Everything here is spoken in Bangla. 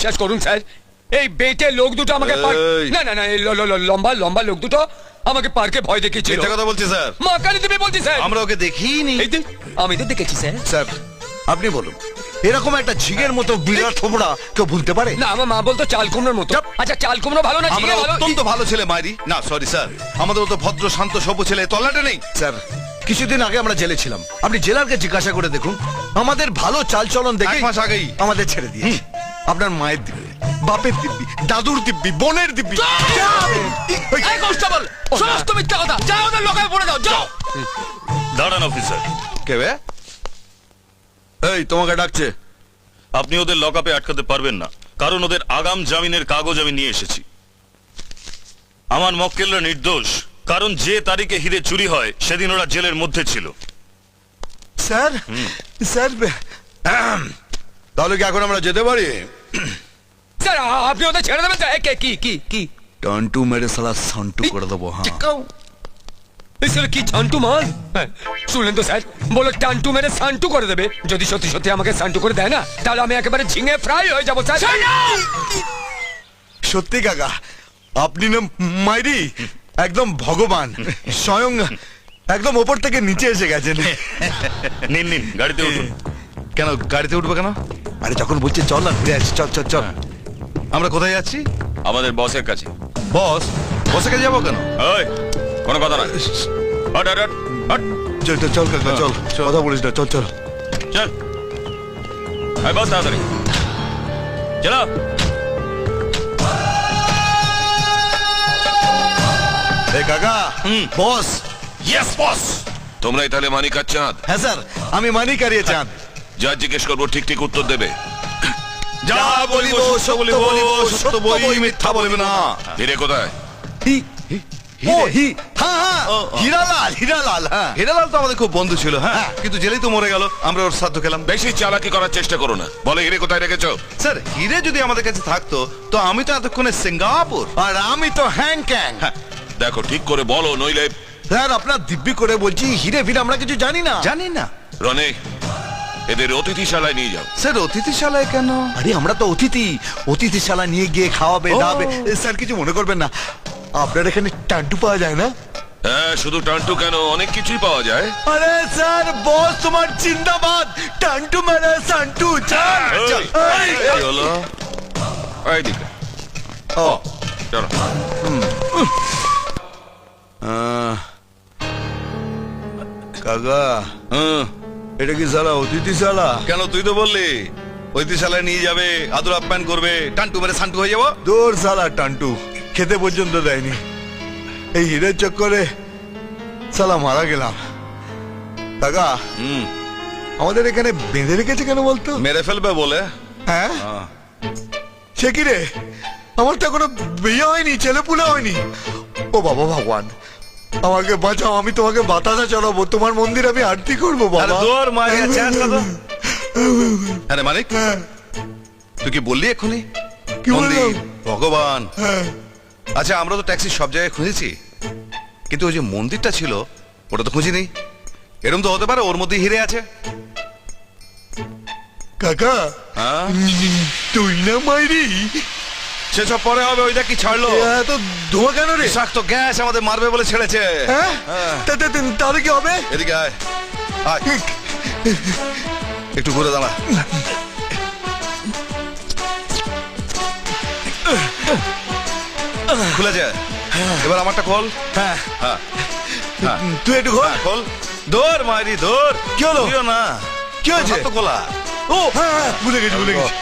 বিশ্বাস করুন স্যার, এই বেটে লোক দুটো আমাকে না না না লম্বা লম্বা লোক দুটো আমাকে পার্কে ভয় দেখিয়েছিল। মিথ্যা কথা বলছি স্যার, মা কালী তুমি বলছি স্যার, আমরা ওকে দেখিনি। আমি তো দেখেছি স্যার। স্যার আপনি বলুন, এরকম একটা ঝিঙের মতো বিরাট থোবড়া কেউ ভুলতে পারে? না, আমার মা বলতো চাল কুমড়োর মতো। আচ্ছা চাল কুমড়ো ভালো না আমরা ঝিঙে ভালো? অত্যন্ত ভালো ছেলে মাইরি না, সরি স্যার, আমাদের তো ভদ্র শান্ত সভ্য ছেলে তল্লাটে নেই। স্যার কিছুদিন আগে আমরা জেলে ছিলাম, আপনি জেলারকে জিজ্ঞাসা করে দেখুন, আমাদের ভালো চাল চলন দেখে 1 মাস আগেই আমাদের ছেড়ে দিয়েছে। আপনার মায়ের দিব্যি, বাপের দিব্যি, দাদুর দিব্যি, বোনের দিব্যি। এই কনস্টেবল, সমস্ত মিথ্যা কথা, যাও ওদের লোকাল পড়ে দাও, যাও। দাঁড়ান অফিসার, কে বে? এই তোমাকে ডাকছে। আপনি ওদের লকআপে আটকাতে পারবেন না, কারণ ওদের আগাম জামিনের কাগজ আমি নিয়ে এসেছি। আমার মক্কেলরা নির্দোষ, কারণ যে তারিখে হিরে চুরি হয় সেদিন ওরা জেলের মধ্যে ছিল। স্যার স্যার তাহলে কি এখন আমরা যেতে পারি? স্যার আপনি ওদের ছেড়ে দেবেন স্যার? কি কি কি টন্টু মেরে সালা সন্টু করে দেবো। হ্যাঁ স্যার কি ছান্টু মাল? শুনলেন তো স্যার, বলো টান্টু মেরে সান্টু করে দেবে। যদি সত্যি সত্যি আমাকে সান্টু করে দেয় না, তাহলে আমি একেবারে ঝিঙে ফ্রাই হয়ে যাবো স্যার। সত্যি কাকা, আপনি না মাইরি একদম ভগবান, স্বয়ং একদম ওপর থেকে নিচে এসে গেছেন। নিন নিন, গাড়িতে উঠুন। কেন গাড়িতে উঠবো কেন? আরে যখন বলছে চল না ঘুরে আসি, চল চল চল। আমরা কোথায় যাচ্ছি? আমাদের বসের কাছে। বস, বসে কাছে যাবো কেন? ওই কোনো কথা না, হট হট হট, চল চল চল কাকা চল, কথা বলিস না, চল চল চল। এই বস তাড়াতাড়ি চলো। এই কাকা বস। Yes boss. তোমরাই তাহলে মানিক আর চাঁদ? হ্যাঁ স্যার, আমি মানিক আর ইয়ে চাঁদ। যা জিজ্ঞেস করবো ঠিক ঠিক উত্তর দেবে। যা বলিব সত্য বলিব, সত্য বই মিথ্যা বলিব না। হিরে কোথায়? হীরালাল, হীরালাল। হ্যাঁ হিরালাল তো আমাদের খুব বন্ধু ছিল, হ্যাঁ, কিন্তু জেলেই তো মরে গেল, আমরা ওর শ্রাদ্ধ খেলাম। বেশি চালাকি করার চেষ্টা করো না, বলে হিরে কোথায় রেখেছো? স্যার হিরে যদি আমাদের কাছে থাকতো তো আমি তো এতক্ষণে সিঙ্গাপুর। আর আমি তো হ্যাং ক্যাং। দেখো ঠিক করে বলো, নইলে। স্যার আপনার দিব্যি করে বলছি, হিরে ফিরে আমরা কিছু জানি না। জানি না। রনে, এদের অতিথিশালায় নিয়ে যাও। স্যার অতিথিশালায় কেন? আরে আমরা তো অতিথি, অতিথিশালা নিয়ে গিয়ে খাওয়াবে দাওয়াবে। স্যার কিছু মনে করবেন না, আপনার এখানে টান্টু পাওয়া যায় না? হ্যাঁ, শুধু টান্টু কেন, অনেক কিছুই পাওয়া যায়। আরে স্যার বস তোমার জিন্দাবাদ, টান্টু মানে সান্টু। চল চল। কি হলো? এইদিকে। ও চলো। কাকা, এটা কি সালা অতিথিশালা? কেন, তুই তো বললি অতিথিশালায় নিয়ে যাবে, আদর আপ্যায়ন করবে, টান্টু মেরে সান্টু হয়ে যাবো। দূর সালা টান্টু, খেতে পর্যন্ত দেয়নি। এই হিরের চক্করে সালা মারা গেলাম। কাকা আমাদের এখানে বেঁধে রেখেছে কেন বলতো? মেরে ফেলবে বলে। হ্যাঁ সে কি রে, আমার তো এখনো বিয়ে হয়নি, ছেলে পুলে হয়নি। ও বাবা ভগবান, আমাকে বাঁচাও, আমি তোমাকে বাতাসা চড়াবো, তোমার মন্দির আমি আরতি করবো আরে বাবা। দূর মারিয়া চাঁদটা তো। আরে মানিক, তুই কি বললি এক্ষুনি? কি বললাম? ভগবান। হ্যাঁ। আচ্ছা আমরা তো ট্যাক্সি সব জায়গায় খুঁজেছি, কিন্তু ওই যে মন্দিরটা ছিল ওটা তো খুঁজিনি। এরকম তো হতে পারে ওর মধ্যে হিরে আছে। কাকা হ্যাঁ, তুই না মাইরি? সেসব পরে হবে, ওইটা কি ছাড়লো? এত ধোঁয়া কেন রে? বিষাক্ত গ্যাস আমাদের মারবে বলে ছেড়েছে। হ্যাঁ তাহলে কি হবে? এদিকে আয়, আয়। একটু ঘুরে দাঁড়া। খুলে যায়, এবার আমারটা খোল। হ্যাঁ হ্যাঁ হ্যাঁ, তুই একটু ঘোর। খোল। দৌড় মারি দৌড়। কি হলো? তুইও না, কি হয়েছে? তো খোলা। ও হ্যাঁ ভুলে গেছি ভুলে গেছি।